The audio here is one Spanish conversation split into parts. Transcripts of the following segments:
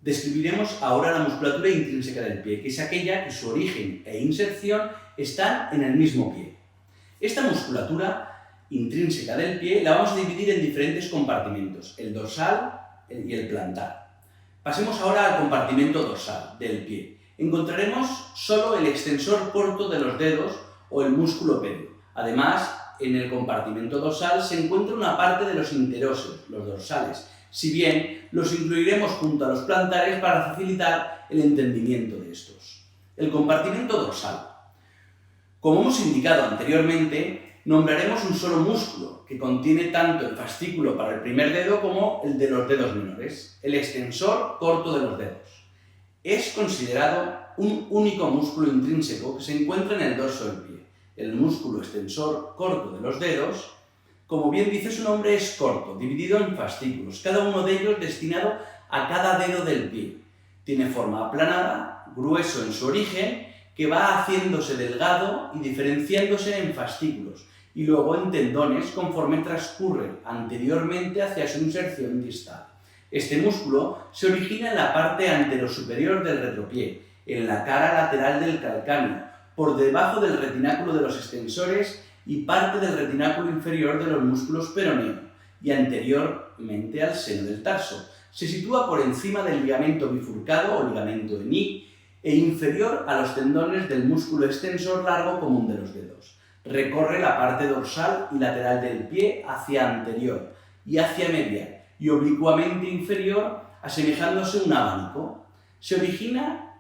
Describiremos ahora la musculatura intrínseca del pie, que es aquella que su origen e inserción están en el mismo pie. Esta musculatura intrínseca del pie la vamos a dividir en diferentes compartimentos, el dorsal y el plantar. Pasemos ahora al compartimento dorsal del pie. Encontraremos solo el extensor corto de los dedos o el músculo pedio. Además, en el compartimento dorsal se encuentra una parte de los interóseos, los dorsales, si bien los incluiremos junto a los plantares para facilitar el entendimiento de estos. El compartimento dorsal. Como hemos indicado anteriormente, nombraremos un solo músculo que contiene tanto el fascículo para el primer dedo como el de los dedos menores, el extensor corto de los dedos. Es considerado un único músculo intrínseco que se encuentra en el dorso del pie. El músculo extensor corto de los dedos, como bien dice su nombre, es corto, dividido en fascículos, cada uno de ellos destinado a cada dedo del pie. Tiene forma aplanada, grueso en su origen, que va haciéndose delgado y diferenciándose en fascículos, y luego en tendones conforme transcurre anteriormente hacia su inserción distal. Este músculo se origina en la parte anterosuperior del retropié, en la cara lateral del calcáneo, por debajo del retináculo de los extensores y parte del retináculo inferior de los músculos peroneo y anteriormente al seno del tarso. Se sitúa por encima del ligamento bifurcado o ligamento ení e inferior a los tendones del músculo extensor largo común de los dedos. Recorre la parte dorsal y lateral del pie hacia anterior y hacia medial y oblicuamente inferior, asemejándose a un abanico. Se origina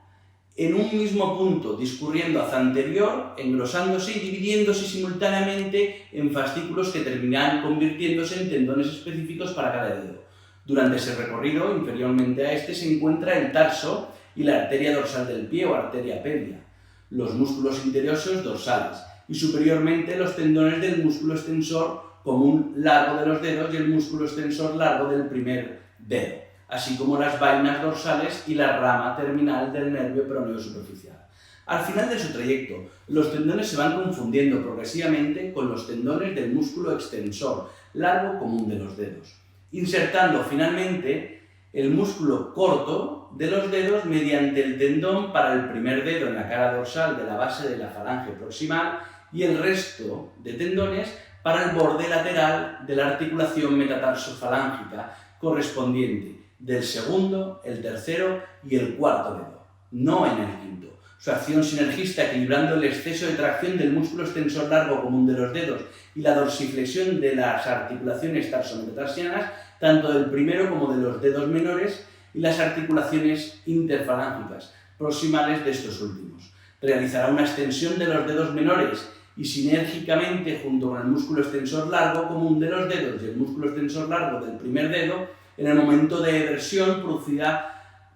en un mismo punto, discurriendo hacia anterior, engrosándose y dividiéndose simultáneamente en fascículos que terminarán convirtiéndose en tendones específicos para cada dedo. Durante ese recorrido, inferiormente a este, se encuentra el tarso y la arteria dorsal del pie o arteria pedia, los músculos interóseos dorsales y superiormente los tendones del músculo extensor común largo de los dedos y el músculo extensor largo del primer dedo, así como las vainas dorsales y la rama terminal del nervio peroneo superficial. Al final de su trayecto, los tendones se van confundiendo progresivamente con los tendones del músculo extensor largo común de los dedos, insertando finalmente el músculo corto de los dedos mediante el tendón para el primer dedo en la cara dorsal de la base de la falange proximal y el resto de tendones para el borde lateral de la articulación metatarsofalángica correspondiente del segundo, el tercero y el cuarto dedo, no en el quinto. Su acción sinergista equilibrando el exceso de tracción del músculo extensor largo común de los dedos y la dorsiflexión de las articulaciones tarsometatarsianas, tanto del primero como de los dedos menores, y las articulaciones interfalángicas proximales de estos últimos. Realizará una extensión de los dedos menores y sinérgicamente junto con el músculo extensor largo común de los dedos y el músculo extensor largo del primer dedo en el momento de eversión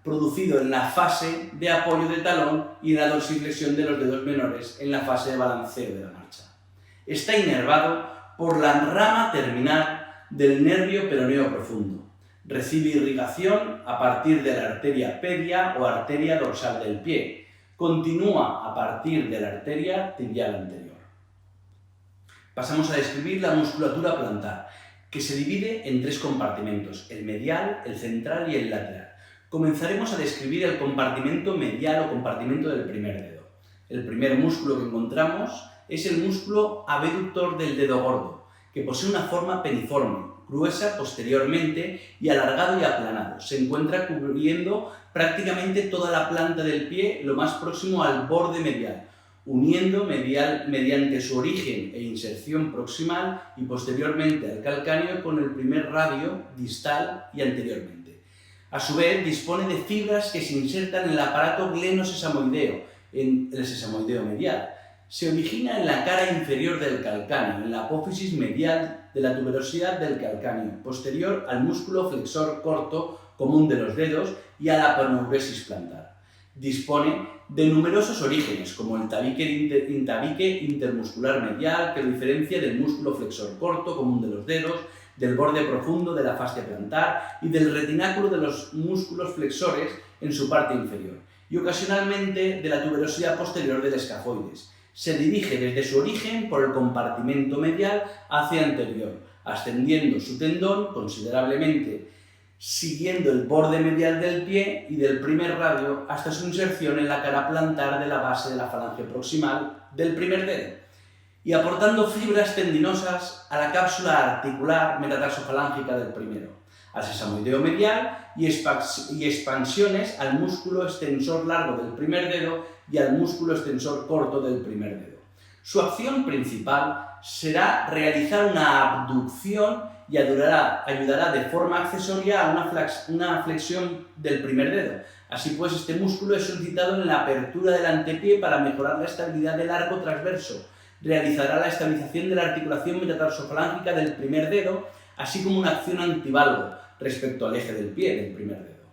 producido en la fase de apoyo de talón y en la dorsiflexión de los dedos menores en la fase de balanceo de la marcha. Está inervado por la rama terminal del nervio peroneo profundo. Recibe irrigación a partir de la arteria pedia o arteria dorsal del pie. Continúa a partir de la arteria tibial anterior. Pasamos a describir la musculatura plantar, que se divide en tres compartimentos, el medial, el central y el lateral. Comenzaremos a describir el compartimento medial o compartimento del primer dedo. El primer músculo que encontramos es el músculo abductor del dedo gordo, que posee una forma peniforme, gruesa posteriormente y alargado y aplanado. Se encuentra cubriendo prácticamente toda la planta del pie, lo más próximo al borde medial, uniendo mediante su origen e inserción proximal y posteriormente al calcáneo con el primer radio distal y anteriormente. A su vez, dispone de fibras que se insertan en el aparato glenosesamoideo, en el sesamoideo medial. Se origina en la cara inferior del calcáneo, en la apófisis medial de la tuberosidad del calcáneo, posterior al músculo flexor corto común de los dedos y a la aponeurosis plantar. Dispone de numerosos orígenes, como el tabique intermuscular medial, que lo diferencia del músculo flexor corto común de los dedos, del borde profundo de la fascia plantar y del retináculo de los músculos flexores en su parte inferior, y ocasionalmente de la tuberosidad posterior del escafoides. Se dirige desde su origen por el compartimento medial hacia anterior, ascendiendo su tendón considerablemente siguiendo el borde medial del pie y del primer radio hasta su inserción en la cara plantar de la base de la falange proximal del primer dedo, y aportando fibras tendinosas a la cápsula articular metatarsofalángica del primero, al sesamoideo medial y expansiones al músculo extensor largo del primer dedo y al músculo extensor corto del primer dedo. Su acción principal será realizar una abducción y ayudará de forma accesoria a una flexión del primer dedo. Así pues, este músculo es solicitado en la apertura del antepié para mejorar la estabilidad del arco transverso. Realizará la estabilización de la articulación metatarsofalángica del primer dedo, así como una acción antivalgo respecto al eje del pie del primer dedo.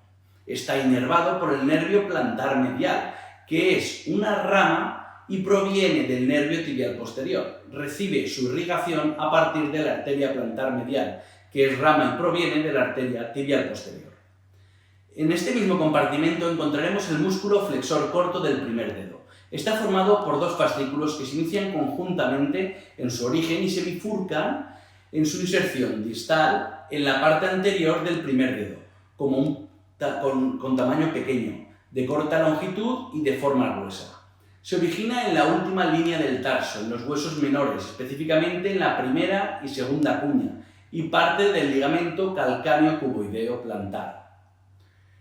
Está inervado por el nervio plantar medial, que es una rama y proviene del nervio tibial posterior. Recibe su irrigación a partir de la arteria plantar medial, que es rama y proviene de la arteria tibial posterior. En este mismo compartimento encontraremos el músculo flexor corto del primer dedo. Está formado por dos fascículos que se inician conjuntamente en su origen y se bifurcan en su inserción distal en la parte anterior del primer dedo, con tamaño pequeño, de corta longitud y de forma gruesa. Se origina en la última línea del tarso, en los huesos menores, específicamente en la primera y segunda cuña, y parte del ligamento calcáneo cuboideo plantar.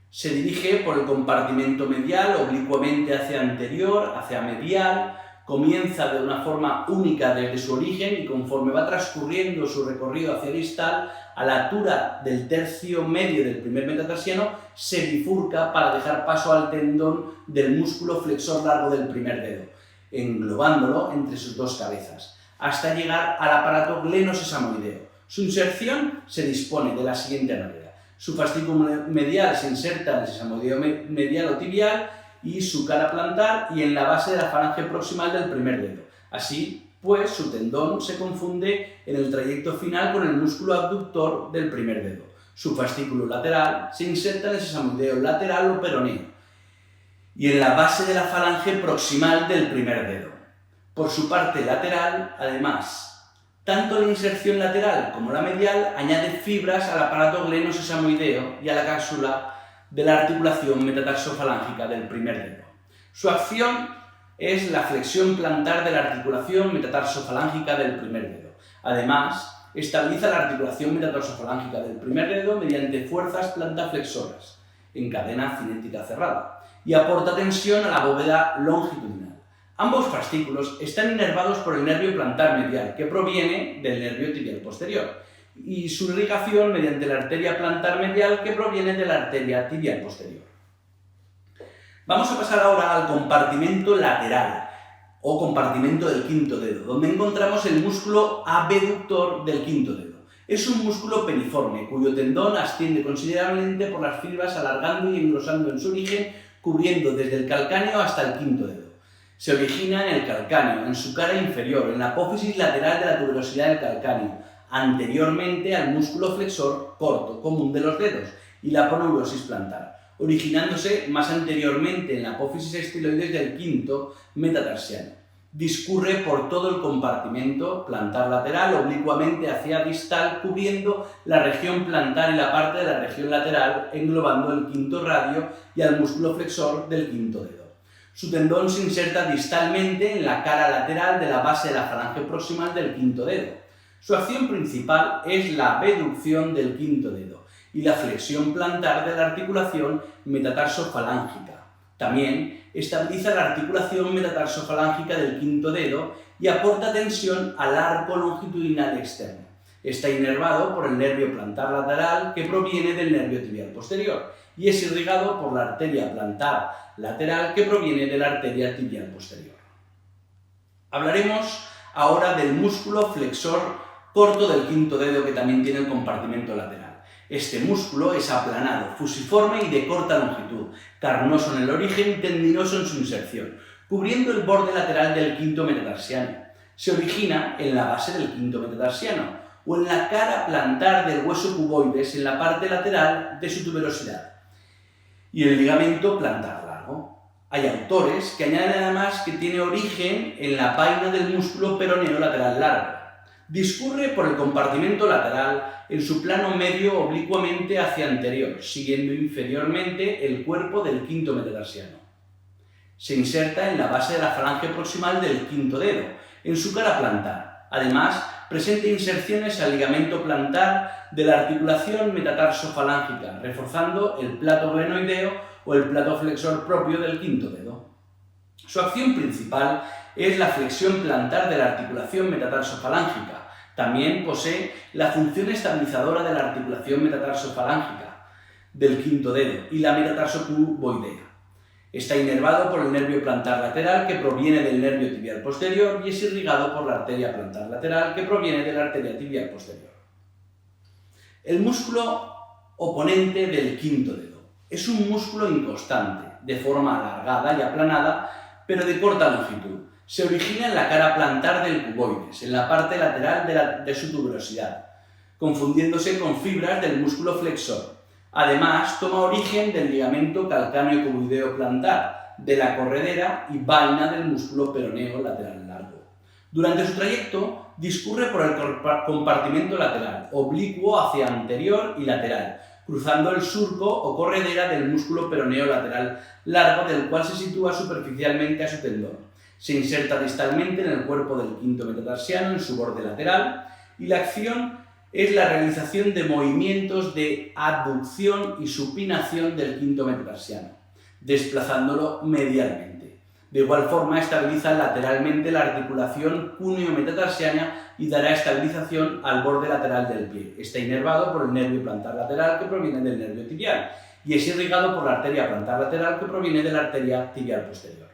Se dirige por el compartimento medial, oblicuamente hacia anterior, hacia medial, comienza de una forma única desde su origen y conforme va transcurriendo su recorrido hacia distal, a la altura del tercio medio del primer metatarsiano, se bifurca para dejar paso al tendón del músculo flexor largo del primer dedo, englobándolo entre sus dos cabezas, hasta llegar al aparato glenosesamoideo. Su inserción se dispone de la siguiente manera. Su fascículo medial se inserta en el sesamoideo medial o tibial y su cara plantar y en la base de la falange proximal del primer dedo. Así pues, su tendón se confunde en el trayecto final con el músculo abductor del primer dedo. Su fascículo lateral se inserta en el sesamoideo lateral o peroneo y en la base de la falange proximal del primer dedo. Por su parte lateral, además, tanto la inserción lateral como la medial añade fibras al aparato glenosesamoideo y a la cápsula de la articulación metatarsofalágica del primer dedo. Su acción es la flexión plantar de la articulación metatarsofalágica del primer dedo. Además, estabiliza la articulación metatarsofalágica del primer dedo mediante fuerzas plantaflexoras en cadena cinética cerrada y aporta tensión a la bóveda longitudinal. Ambos fascículos están inervados por el nervio plantar medial, que proviene del nervio tibial posterior, y su irrigación mediante la arteria plantar medial, que proviene de la arteria tibial posterior. Vamos a pasar ahora al compartimento lateral, o compartimento del quinto dedo, donde encontramos el músculo abductor del quinto dedo. Es un músculo peniforme, cuyo tendón asciende considerablemente por las fibras, alargando y engrosando en su origen, cubriendo desde el calcáneo hasta el quinto dedo. Se origina en el calcáneo, en su cara inferior, en la apófisis lateral de la tuberosidad del calcáneo, anteriormente al músculo flexor corto, común de los dedos, y la aponeurosis plantar, originándose más anteriormente en la apófisis estiloides del quinto metatarsiano. Discurre por todo el compartimento plantar lateral, oblicuamente hacia distal, cubriendo la región plantar y la parte de la región lateral, englobando el quinto radio y al músculo flexor del quinto dedo. Su tendón se inserta distalmente en la cara lateral de la base de la falange proximal del quinto dedo. Su acción principal es la abducción del quinto dedo y la flexión plantar de la articulación metatarsofalágica. También estabiliza la articulación metatarsofalágica del quinto dedo y aporta tensión al arco longitudinal externo. Está inervado por el nervio plantar lateral, que proviene del nervio tibial posterior, y es irrigado por la arteria plantar lateral, que proviene de la arteria tibial posterior. Hablaremos ahora del músculo flexor corto del quinto dedo, que también tiene el compartimento lateral. Este músculo es aplanado, fusiforme y de corta longitud, carnoso en el origen y tendinoso en su inserción, cubriendo el borde lateral del quinto metatarsiano. Se origina en la base del quinto metatarsiano o en la cara plantar del hueso cuboides en la parte lateral de su tuberosidad y el ligamento plantar largo. Hay autores que añaden además que tiene origen en la vaina del músculo peroneo lateral largo. Discurre por el compartimento lateral en su plano medio oblicuamente hacia anterior, siguiendo inferiormente el cuerpo del quinto metatarsiano. Se inserta en la base de la falange proximal del quinto dedo, en su cara plantar. Además, presenta inserciones al ligamento plantar de la articulación metatarsofalángica, reforzando el plato glenoideo o el plato flexor propio del quinto dedo. Su acción principal es la flexión plantar de la articulación metatarsofalángica. También posee la función estabilizadora de la articulación metatarsofalángica del quinto dedo y la metatarsocuboidea. Está inervado por el nervio plantar lateral que proviene del nervio tibial posterior y es irrigado por la arteria plantar lateral que proviene de la arteria tibial posterior. El músculo oponente del quinto dedo es un músculo inconstante, de forma alargada y aplanada, pero de corta longitud. Se origina en la cara plantar del cuboides, en la parte lateral de su tuberosidad, confundiéndose con fibras del músculo flexor. Además, toma origen del ligamento calcáneo cuboideo plantar, de la corredera y vaina del músculo peroneo lateral largo. Durante su trayecto, discurre por el compartimento lateral, oblicuo hacia anterior y lateral, cruzando el surco o corredera del músculo peroneo lateral largo, del cual se sitúa superficialmente a su tendón. Se inserta distalmente en el cuerpo del quinto metatarsiano en su borde lateral y la acción es la realización de movimientos de abducción y supinación del quinto metatarsiano, desplazándolo medialmente. De igual forma, estabiliza lateralmente la articulación cúneo-metatarsiana y dará estabilización al borde lateral del pie. Está inervado por el nervio plantar lateral que proviene del nervio tibial y es irrigado por la arteria plantar lateral que proviene de la arteria tibial posterior.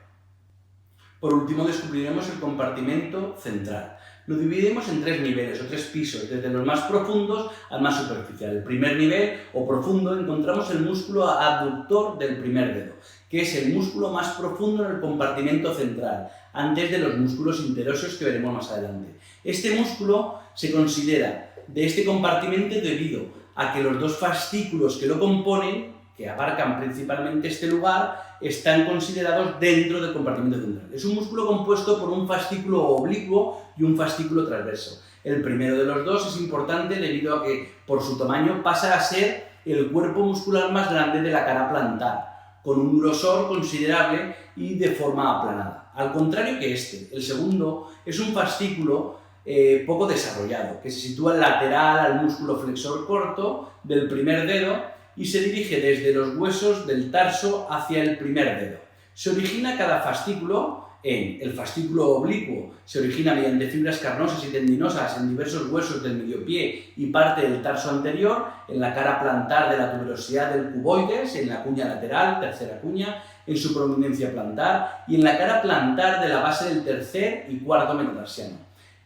Por último, descubriremos el compartimento central. Lo dividimos en 3 niveles o 3 pisos, desde los más profundos al más superficial. El primer nivel o profundo encontramos el músculo abductor del primer dedo, que es el músculo más profundo en el compartimento central, antes de los músculos interóseos que veremos más adelante. Este músculo se considera de este compartimento debido a que los 2 fascículos que lo componen, que abarcan principalmente este lugar, están considerados dentro del compartimento central. Es un músculo compuesto por un fascículo oblicuo y un fascículo transverso. El primero de los 2 es importante debido a que, por su tamaño, pasa a ser el cuerpo muscular más grande de la cara plantar, con un grosor considerable y de forma aplanada. Al contrario que este, el segundo es un fascículo poco desarrollado, que se sitúa lateral al músculo flexor corto del primer dedo y se dirige desde los huesos del tarso hacia el primer dedo. Se origina cada fascículo en el fascículo oblicuo, se origina mediante fibras carnosas y tendinosas en diversos huesos del mediopié y parte del tarso anterior, en la cara plantar de la tuberosidad del cuboides, en la cuña lateral, tercera cuña, en su prominencia plantar y en la cara plantar de la base del tercer y cuarto metatarsiano.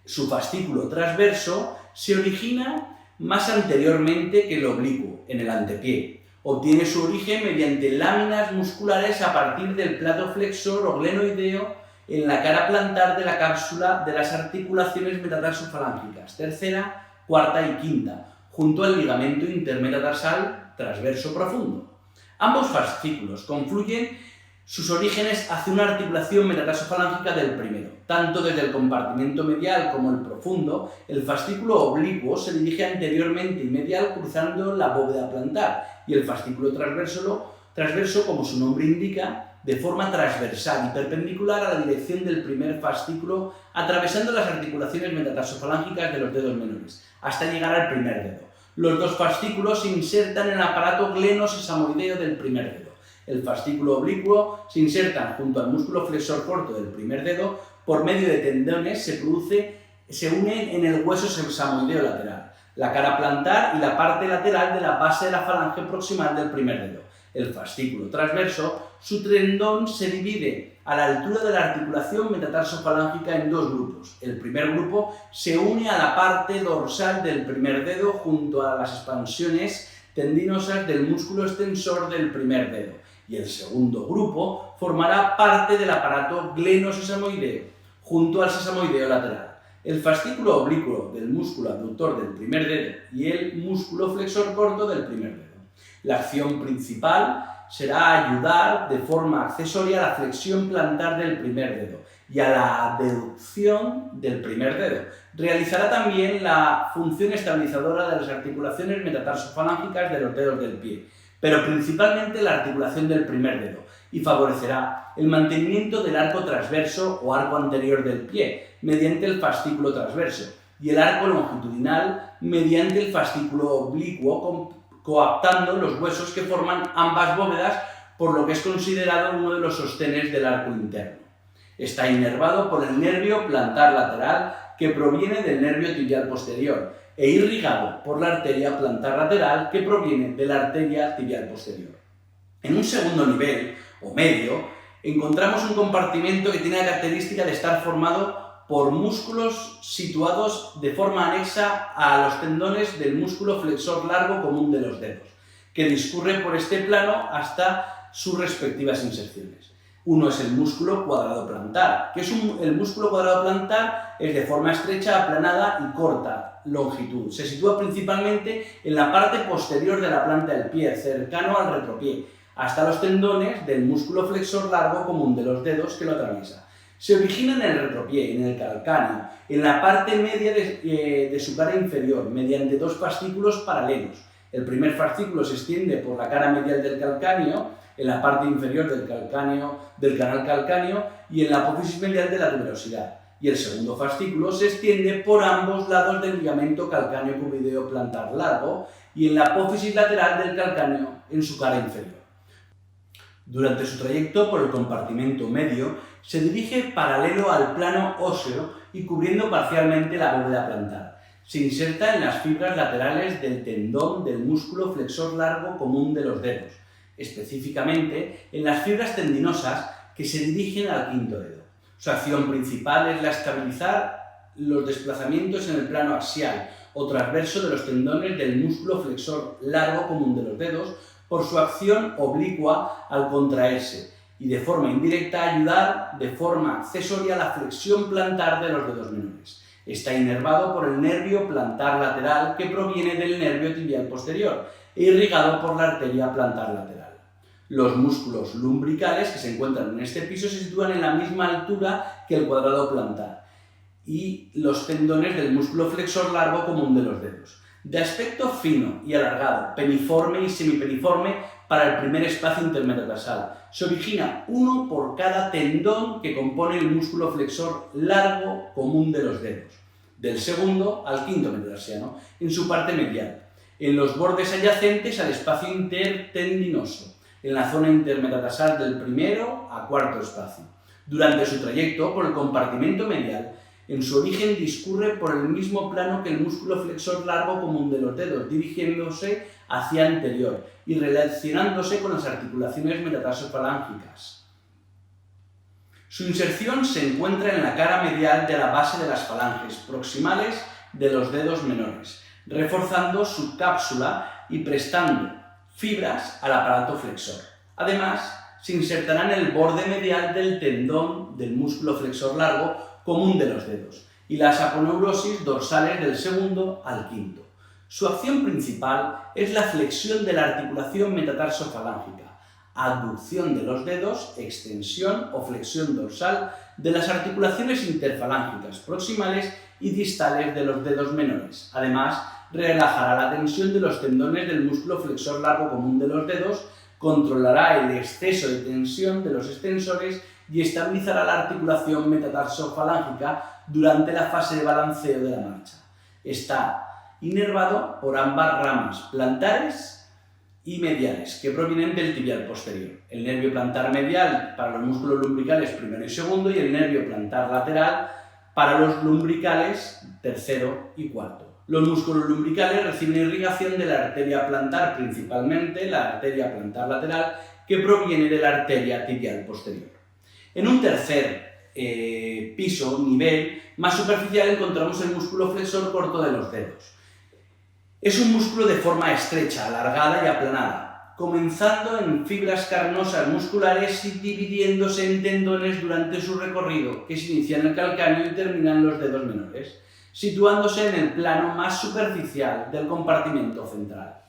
Su fascículo transverso se origina más anteriormente que el oblicuo, en el antepié. Obtiene su origen mediante láminas musculares a partir del plato flexor o glenoideo en la cara plantar de la cápsula de las articulaciones metatarsofalángicas, tercera, cuarta y quinta, junto al ligamento intermetatarsal transverso profundo. Ambos fascículos confluyen sus orígenes hacia una articulación metatarsofalángica del primero. Tanto desde el compartimento medial como el profundo, el fascículo oblicuo se dirige anteriormente y medial cruzando la bóveda plantar y el fascículo transverso, como su nombre indica, de forma transversal y perpendicular a la dirección del primer fascículo, atravesando las articulaciones metatarsofalángicas de los dedos menores, hasta llegar al primer dedo. Los 2 fascículos se insertan en el aparato glenosesamoideo del primer dedo. El fascículo oblicuo se inserta junto al músculo flexor corto del primer dedo, por medio de tendones se unen en el hueso sesamoideo lateral, la cara plantar y la parte lateral de la base de la falange proximal del primer dedo. El fascículo transverso, su tendón se divide a la altura de la articulación metatarsofalángica en 2 grupos. El primer grupo se une a la parte dorsal del primer dedo junto a las expansiones tendinosas del músculo extensor del primer dedo. Y el segundo grupo formará parte del aparato glenosesamoideo, junto al sesamoideo lateral. El fascículo oblicuo del músculo abductor del primer dedo y el músculo flexor corto del primer dedo. La acción principal será ayudar de forma accesoria a la flexión plantar del primer dedo y a la abducción del primer dedo, Realizará también la función estabilizadora de las articulaciones metatarsofalángicas de los dedos del pie, pero principalmente la articulación del primer dedo, y favorecerá el mantenimiento del arco transverso o arco anterior del pie mediante el fascículo transverso y el arco longitudinal mediante el fascículo oblicuo, coaptando los huesos que forman ambas bóvedas, por lo que es considerado uno de los sostenes del arco interno. Está inervado por el nervio plantar lateral, que proviene del nervio tibial posterior, e irrigado por la arteria plantar lateral, que proviene de la arteria tibial posterior. En un segundo nivel, o medio, encontramos un compartimento que tiene la característica de estar formado por músculos situados de forma anexa a los tendones del músculo flexor largo común de los dedos, que discurre por este plano hasta sus respectivas inserciones. Uno es el músculo cuadrado plantar, el músculo cuadrado plantar es de forma estrecha, aplanada y corta longitud. Se sitúa principalmente en la parte posterior de la planta del pie, cercano al retropié, hasta los tendones del músculo flexor largo común de los dedos que lo atraviesa. Se origina en el retropié, en el calcáneo, en la parte media de su cara inferior, mediante dos fascículos paralelos. El primer fascículo se extiende por la cara medial del calcáneo, en la parte inferior del canal calcáneo y en la apófisis medial de la tuberosidad. Y el segundo fascículo se extiende por ambos lados del ligamento calcáneo cuboideo plantar largo y en la apófisis lateral del calcáneo en su cara inferior. Durante su trayecto por el compartimento medio, se dirige paralelo al plano óseo y cubriendo parcialmente la bóveda plantar. Se inserta en las fibras laterales del tendón del músculo flexor largo común de los dedos, específicamente en las fibras tendinosas que se dirigen al quinto dedo. Su acción principal es la estabilizar los desplazamientos en el plano axial o transverso de los tendones del músculo flexor largo común de los dedos por su acción oblicua al contraerse y de forma indirecta ayudar de forma accesoria a la flexión plantar de los dedos menores. Está inervado por el nervio plantar lateral que proviene del nervio tibial posterior e irrigado por la arteria plantar lateral. Los músculos lumbricales que se encuentran en este piso se sitúan en la misma altura que el cuadrado plantar y los tendones del músculo flexor largo común de los dedos. De aspecto fino y alargado, peniforme y semipeniforme para el primer espacio intermetatarsal. Se origina uno por cada tendón que compone el músculo flexor largo común de los dedos, del segundo al quinto metatarsiano, en su parte medial, en los bordes adyacentes al espacio intertendinoso, en la zona intermetatarsal del primero a cuarto espacio. Durante su trayecto por el compartimento medial, en su origen discurre por el mismo plano que el músculo flexor largo común de los dedos, dirigiéndose hacia anterior y relacionándose con las articulaciones metatarsofalángicas. Su inserción se encuentra en la cara medial de la base de las falanges proximales de los dedos menores, reforzando su cápsula y prestando fibras al aparato flexor. Además, se insertará en el borde medial del tendón del músculo flexor largo común de los dedos y las aponeurosis dorsales del segundo al quinto. Su acción principal es la flexión de la articulación metatarsofalángica, abducción de los dedos, extensión o flexión dorsal de las articulaciones interfalángicas proximales y distales de los dedos menores. Además, relajará la tensión de los tendones del músculo flexor largo común de los dedos, controlará el exceso de tensión de los extensores y estabilizará la articulación metatarsofalángica durante la fase de balanceo de la marcha. Está inervado por ambas ramas plantares y mediales que provienen del tibial posterior. El nervio plantar medial para los músculos lumbricales primero y segundo y el nervio plantar lateral para los lumbricales tercero y cuarto. Los músculos lumbricales reciben irrigación de la arteria plantar, principalmente la arteria plantar lateral, que proviene de la arteria tibial posterior. En un tercer nivel más superficial, encontramos el músculo flexor corto de los dedos. Es un músculo de forma estrecha, alargada y aplanada, comenzando en fibras carnosas musculares y dividiéndose en tendones durante su recorrido, que se inicia en el calcáneo y termina en los dedos menores, situándose en el plano más superficial del compartimento central.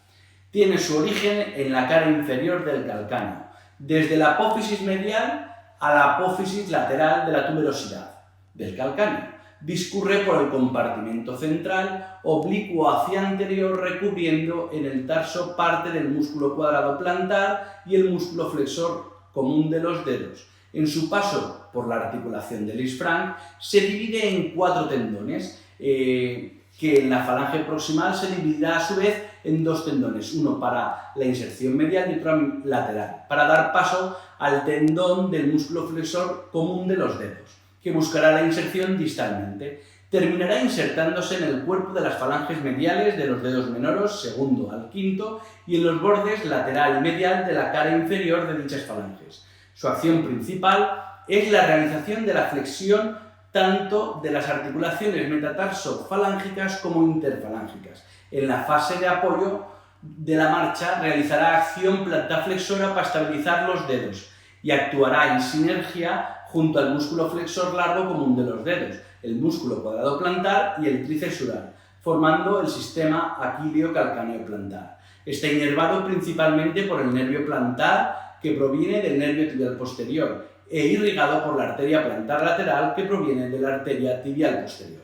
Tiene su origen en la cara inferior del calcáneo, desde la apófisis medial a la apófisis lateral de la tuberosidad del calcáneo, discurre por el compartimento central, oblicuo hacia anterior, recubriendo en el tarso parte del músculo cuadrado plantar y el músculo flexor común de los dedos. En su paso por la articulación de Lisfranc se divide en 4 tendones, que en la falange proximal se dividirá a su vez en 2 tendones, uno para la inserción medial y otro lateral, para dar paso al tendón del músculo flexor común de los dedos, que buscará la inserción distalmente. Terminará insertándose en el cuerpo de las falanges mediales de los dedos menores, segundo al quinto, y en los bordes lateral y medial de la cara inferior de dichas falanges. Su acción principal es la realización de la flexión tanto de las articulaciones metatarsofalángicas como interfalángicas. En la fase de apoyo de la marcha realizará acción plantarflexora para estabilizar los dedos y actuará en sinergia junto al músculo flexor largo común de los dedos, el músculo cuadrado plantar y el tríceps sural, formando el sistema aquileo-calcáneo plantar. Está inervado principalmente por el nervio plantar, que proviene del nervio tibial posterior, e irrigado por la arteria plantar lateral, que proviene de la arteria tibial posterior.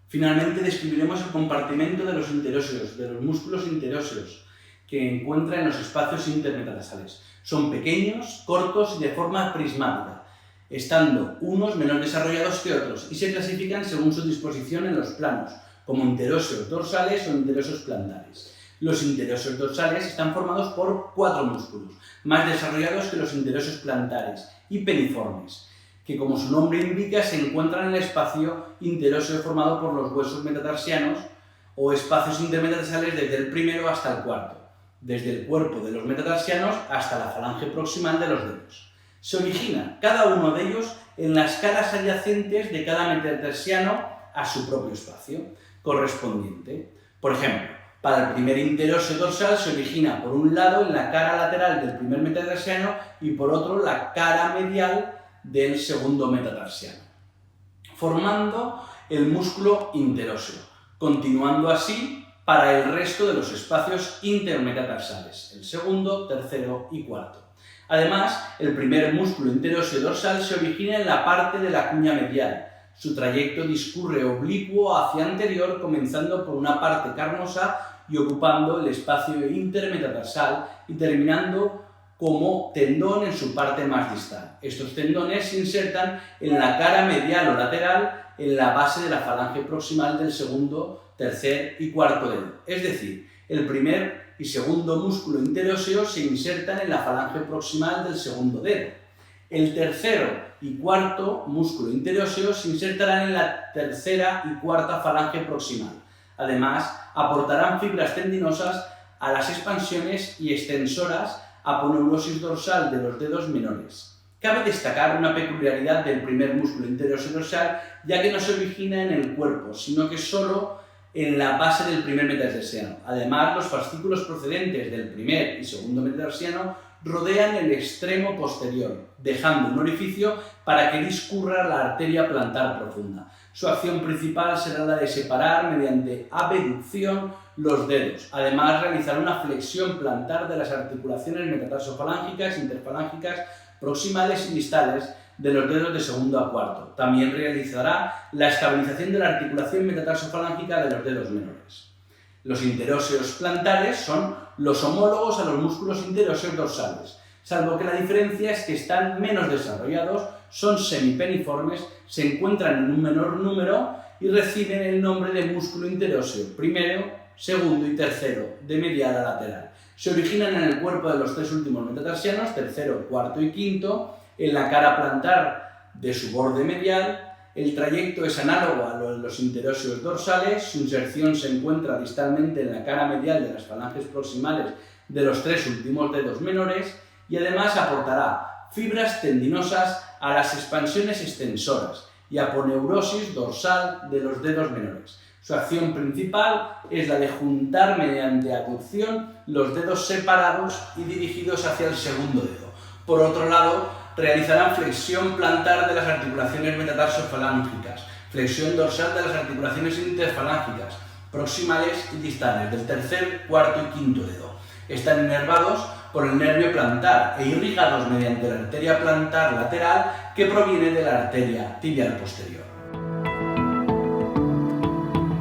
Finalmente describiremos el compartimento de los interóseos, de los músculos interóseos, que encuentra en los espacios intermetatarsales. Son pequeños, cortos y de forma prismática, estando unos menos desarrollados que otros, y se clasifican según su disposición en los planos, como interóseos dorsales o interóseos plantares. Los interóseos dorsales están formados por 4 músculos, más desarrollados que los interóseos plantares y peniformes, que como su nombre indica se encuentran en el espacio interóseo formado por los huesos metatarsianos o espacios intermetatarsales desde el primero hasta el cuarto, desde el cuerpo de los metatarsianos hasta la falange proximal de los dedos. Se origina cada uno de ellos en las caras adyacentes de cada metatarsiano a su propio espacio correspondiente. Por ejemplo, para el primer interóseo dorsal se origina por un lado en la cara lateral del primer metatarsiano y por otro la cara medial del segundo metatarsiano, formando el músculo interóseo, continuando así para el resto de los espacios intermetatarsales, el segundo, tercero y cuarto. Además, el primer músculo interóseo dorsal se origina en la parte de la cuña medial. Su trayecto discurre oblicuo hacia anterior, comenzando por una parte carnosa y ocupando el espacio intermetatarsal y terminando como tendón en su parte más distal. Estos tendones se insertan en la cara medial o lateral en la base de la falange proximal del segundo, tercer y cuarto dedo. Es decir, el primer y segundo músculo interóseo se insertan en la falange proximal del segundo dedo. El tercero y cuarto músculo interóseo se insertarán en la tercera y cuarta falange proximal. Además, aportarán fibras tendinosas a las expansiones y extensoras aponeurosis dorsal de los dedos menores. Cabe destacar una peculiaridad del primer músculo interóseo dorsal, ya que no se origina en el cuerpo, sino que solo en la base del primer metatarsiano. Además, los fascículos procedentes del primer y segundo metatarsiano rodean el extremo posterior, dejando un orificio para que discurra la arteria plantar profunda. Su acción principal será la de separar mediante abducción los dedos. Además, realizará una flexión plantar de las articulaciones metatarsofalángicas, interfalángicas, proximales y distales de los dedos de segundo a cuarto. También realizará la estabilización de la articulación metatarsofalángica de los dedos menores. Los interóseos plantares son los homólogos a los músculos interóseos dorsales, salvo que la diferencia es que están menos desarrollados, son semipeniformes, se encuentran en un menor número y reciben el nombre de músculo interóseo primero, segundo y tercero, de medial a lateral. Se originan en el cuerpo de los 3 últimos metatarsianos, tercero, cuarto y quinto, en la cara plantar de su borde medial. El trayecto es análogo a lo de los interóseos dorsales, su inserción se encuentra distalmente en la cara medial de las falanges proximales de los 3 últimos dedos menores y además aportará fibras tendinosas a las expansiones extensoras y aponeurosis dorsal de los dedos menores. Su acción principal es la de juntar mediante abducción los dedos separados y dirigidos hacia el segundo dedo. Por otro lado, realizarán flexión plantar de las articulaciones metatarsofalángicas, flexión dorsal de las articulaciones interfalángicas, proximales y distales del tercer, cuarto y quinto dedo. Están inervados por el nervio plantar e irrigados mediante la arteria plantar lateral que proviene de la arteria tibial posterior.